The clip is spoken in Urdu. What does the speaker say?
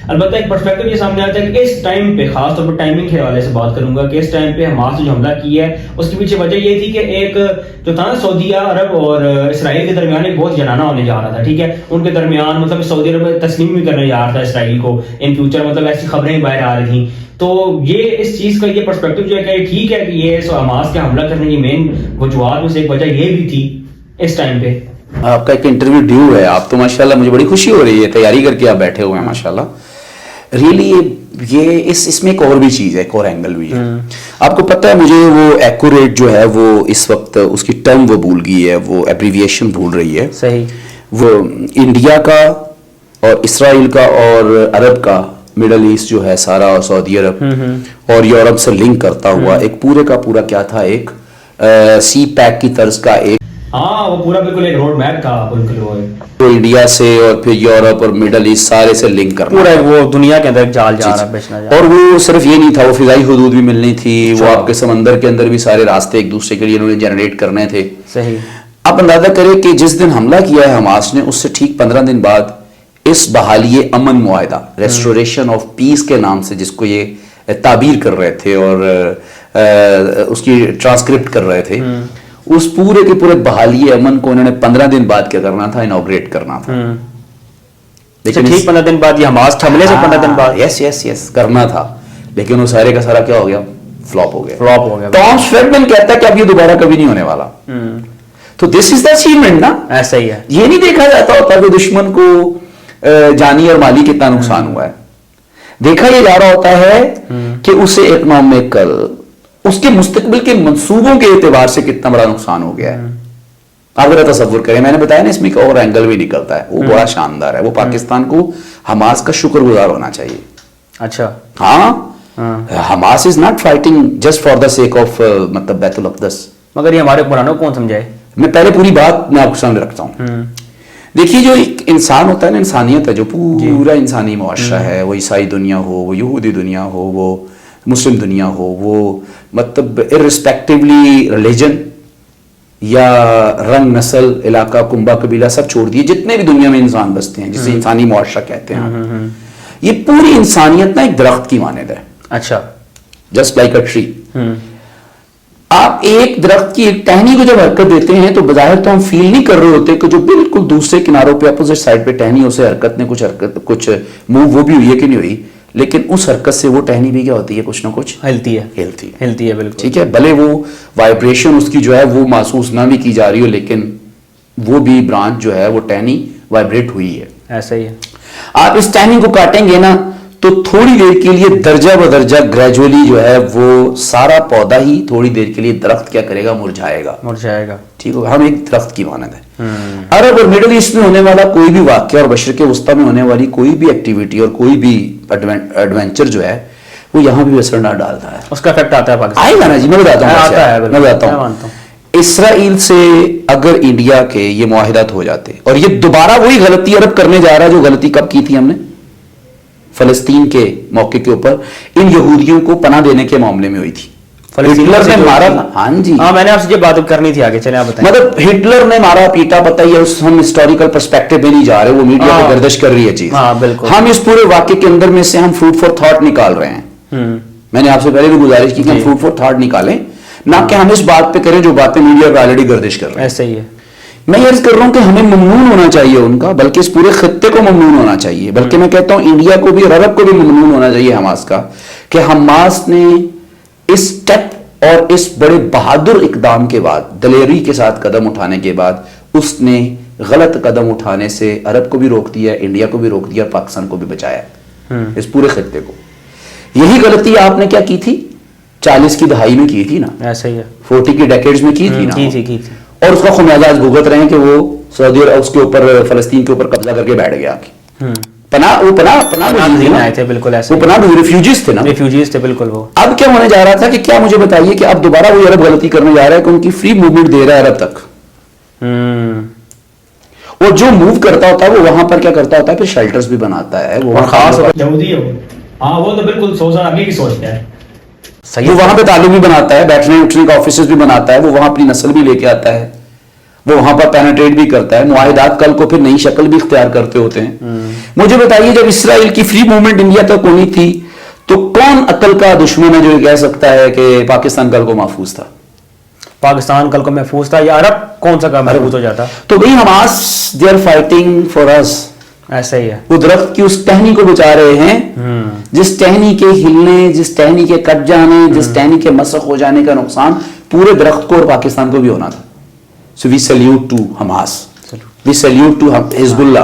البتہ ایک پرسپیکٹو یہ سامنے آتا ہے کہ اس ٹائم پہ خاص طور پر ٹائمنگ کے حوالے سے بات کروں گا کہ اس ٹائم پہ حماس نے جو حملہ کیا ہے اس کے پیچھے وجہ یہ تھی کہ ایک جو تھا نا سعودیہ عرب اور اسرائیل کے درمیان ایک بہت جنانہ ہونے جا رہا تھا, ٹھیک ہے, ان کے درمیان مطلب سعودی عرب تسلیم بھی کرنے جا رہا تھا اسرائیل کو ان فیوچر, مطلب ایسی خبریں باہر آ رہی تھیں. تو یہ اس چیز کا یہ پرسپیکٹو جو ہے کہ ٹھیک ہے کہ یہ حماس کے حملہ کرنے کی مین وجوہات میں سے ایک وجہ یہ بھی تھی اس ٹائم پہ. آپ کا ایک انٹرویو ڈیو ہے, آپ تو ماشاءاللہ مجھے بڑی خوشی ہو رہی ہے, تیاری کر کے آپ بیٹھے ہوئے ہیں ماشاءاللہ. ریئلی یہ اس میں ایک اور بھی چیز ہے, ایک اور اینگل بھی ہے. آپ کو پتہ ہے مجھے وہ ایکوریٹ جو ہے وہ اس وقت اس کی ٹرم وہ بھول گئی ہے, وہ ایبریویشن بھول رہی ہے. صحیح. وہ انڈیا کا اور اسرائیل کا اور عرب کا مڈل ایسٹ جو ہے سارا اور سعودی عرب اور یورپ سے لنک کرتا ہوا ایک پورے کا پورا کیا تھا, ایک سی پیک کی طرز کا ایک, ہاں وہ پورا بالکل ایک روڈ میپ تھا بالکل, وہ انڈیا سے اور پھر یورپ اور مڈل ایسٹ سارے سے لنک کرنا, پورا وہ دنیا کے اندر جال جا رہا بیچنا جا رہا. اور وہ صرف یہ نہیں تھا, وہ فضائی حدود بھی ملنی تھی, وہ آپ کے سمندر کے اندر بھی سارے راستے ایک دوسرے کے لیے انہوں نے جنریٹ کرنے تھے. صحیح. آپ اندازہ کریں کہ جس دن حملہ کیا ہے حماس نے اس سے ٹھیک 15 دن بعد اس بحالی امن معاہدہ ریسٹوریشن آف پیس کے نام سے جس کو یہ تعبیر کر رہے تھے اور اس کی ٹرانسکرپٹ کر رہے تھے, اس پورے کے پورے بحالی امن کو انہوں نے 15 دن بعد کیا کرنا تھا, انوگریٹ کرنا تھا. لیکن ٹھیک 15 دن بعد یہ حماس حملے سے 15 دن بعد یس کرنا تھا, لیکن وہ سارے کا سارا کیا ہو گیا, فلاپ ہو گیا. ٹام شیلڈن کہتا ہے کہ اب یہ دوبارہ کبھی نہیں ہونے والا. تو دس از دا اچیومنٹ نا, ایسا ہی ہے. یہ نہیں دیکھا جاتا ہوتا کہ دشمن کو جانی اور مالی کتنا نقصان ہوا ہے, دیکھا یہ جا رہا ہوتا ہے کہ اسے اکنامکل اس کے مستقبل کے منصوبوں کے اعتبار سے کتنا بڑا نقصان ہو گیا ہے. آپ ذرا تصور کریں, میں نے بتایا نا اس میں ایک اور اینگل بھی نکلتا ہے, وہ بڑا شاندار ہے. وہ پاکستان کو حماس کا شکر گزار ہونا چاہیے. اچھا ہاں, Hamas is not fighting just for the sake of مطلب بیت الاقدس, مگر یہ ہمارے قرآن کو کون سمجھائے. میں پہلے پوری بات میں آپ کو سامنے رکھتا ہوں. دیکھیے جو ایک انسان ہوتا ہے نا, انسانیت ہے, جو پورا انسانی معاشرہ ہے, وہ عیسائی دنیا ہو, وہ یہودی دنیا ہو, وہ مسلم دنیا ہو, وہ مطلب ارسپیکٹیولی ریلیجن یا رنگ, نسل, علاقہ, کنبہ, قبیلہ سب چھوڑ دیے, جتنے بھی دنیا میں انسان بستے ہیں جسے انسانی معاشرہ کہتے ہیں, یہ پوری انسانیت نا ایک درخت کی مانند ہے. اچھا. Just like a tree. آپ ایک درخت کی ایک ٹہنی کو جب حرکت دیتے ہیں تو بظاہر تو ہم فیل نہیں کر رہے ہوتے کہ جو بالکل دوسرے کناروں پہ اپوزٹ سائڈ پہ ٹہنی اسے حرکت نے کچھ موو وہ بھی ہوئی ہے کہ نہیں ہوئی, لیکن اس حرکت سے وہ ٹہنی بھی کیا ہوتی ہے, کچھ نہ کچھ ہلتی ہے بالکل. ٹھیک ہے, بھلے وہ وائبریشن اس کی جو ہے وہ محسوس نہ بھی کی جا رہی ہو, لیکن وہ بھی برانچ جو ہے وہ ٹہنی وائبریٹ ہوئی ہے. ایسا ہی ہے. آپ اس ٹہنی کو کاٹیں گے نا تو تھوڑی دیر کے لیے درجہ بدرجہ گریجولی جو ہے وہ سارا پودا ہی تھوڑی دیر کے لیے درخت کیا کرے گا, مرجھائے گا. ٹھیک ہوگا, ہم ایک درخت کی مانند ہے. عرب اور مڈل ایسٹ میں ہونے والا کوئی بھی واقعہ اور مشرق وسطیٰ میں ہونے والی کوئی بھی ایکٹیویٹی اور کوئی بھی ایڈونچر جو ہے وہ یہاں بھی اثر نہ ڈالتا ہے, اس کا افیکٹ آتا ہے پاکستان. آئے گا نا جی, میں بتاتا ہوں. اسرائیل سے اگر انڈیا کے یہ معاہدات ہو جاتے اور یہ دوبارہ وہی غلطی عرب کرنے جا رہا ہے جو غلطی کب کی تھی ہم نے فلسطین کے موقع کے اوپر, ان یہودیوں کو پناہ دینے کے معاملے میں ہوئی تھی. ہٹلر نے مارا, ہاں جی, میں نے آپ سے یہ بات کرنی تھی, آگے چلیں آپ بتائیں. مطلب ہٹلر نے مارا پیٹا, بتائیے ہم ہسٹوریکل پرسپیکٹو میں نہیں جا رہے, وہ میڈیا پہ گردش کر رہی ہے چیز. ہم اس پورے واقعے کے اندر میں سے ہم فوڈ فار تھاٹ نکال رہے ہیں. میں نے آپ سے پہلے بھی گزارش کی کہ ہم فوڈ فار تھاٹ نکالیں, نہ کہ ہم اس بات پہ کریں جو باتیں میڈیا پہ آلریڈی گردش کر رہے ہیں. ایسا ہی ہے. میں یہ عرض کر رہا ہوں کہ ہمیں ممنون ہونا چاہیے ان کا, بلکہ اس پورے خطے کو ممنون ہونا چاہیے, بلکہ میں کہتا ہوں انڈیا کو بھی اور عرب کو بھی ممنون ہونا چاہیے حماس کا, کہ حماس نے اس اسٹیپ اور اس بڑے بہادر اقدام کے بعد, دلیری کے ساتھ قدم اٹھانے کے بعد, اس نے غلط قدم اٹھانے سے عرب کو بھی روک دیا, انڈیا کو بھی روک دیا, پاکستان کو بھی بچایا, اس پورے خطے کو. یہی غلطی آپ نے کیا کی تھی 40 کی دہائی میں کی تھی نا, ایسا ہی ہے, 40 کی ڈیکیڈز میں کی تھی نا, کی تھی. اور اس کا خمیازہ آج بھگت رہے ہیں کہ وہ سعودی اور اس کے اوپر فلسطین کے اوپر قبضہ کر کے بیٹھ گیا. پناہ آئے تھے, بالکل ایسے, وہ پناہ ریفیوجیز تھے نا, ریفیوجیز تھے بالکل. وہ اب کیا ہونے جا رہا تھا کہ کیا مجھے بتائیے کہ اب دوبارہ وہ عرب غلطی کرنے جا رہا ہے کہ ان کی فری موومنٹ دے رہا ہے عرب تک, اور جو موو کرتا ہوتا ہے وہ وہاں پر کیا کرتا ہوتا ہے, پھر شیلٹرز بھی بناتا ہے. وہ خاص یہودی ہو, ہاں وہ تو بالکل سوچا آگے کی سوچتا ہے. وہ وہاں پہ تعلیم بھی بناتا ہے, بیٹھنے اٹھنے کا آفیسز بھی بناتا ہے, وہ وہاں اپنی نسل بھی لے کے آتا ہے, وہ وہاں پر پینیٹریٹ بھی کرتا ہے, معاہدات کل کو پھر نئی شکل بھی اختیار کرتے ہوتے ہیں. مجھے بتائیے جب اسرائیل کی فری موومنٹ انڈیا تک ہونی تھی تو کون عقل کا دشمن ہے جو یہ کہہ سکتا ہے کہ پاکستان کل کو محفوظ تھا؟ پاکستان کل کو محفوظ تھا یا عرب کون سا کام محفوظ ہو جاتا؟ تو بھئی Hamas they are fighting for us. ایسا ہی ہے. وہ درخت کی اس ٹہنی کو بچا رہے ہیں جس ٹہنی کے ہلنے, جس ٹہنی کے کٹ جانے, جس ٹہنی کے مسخ ہو جانے کا نقصان پورے درخت کو اور پاکستان کو بھی ہونا تھا. So we salute to Hamas. We salute to Hezbollah.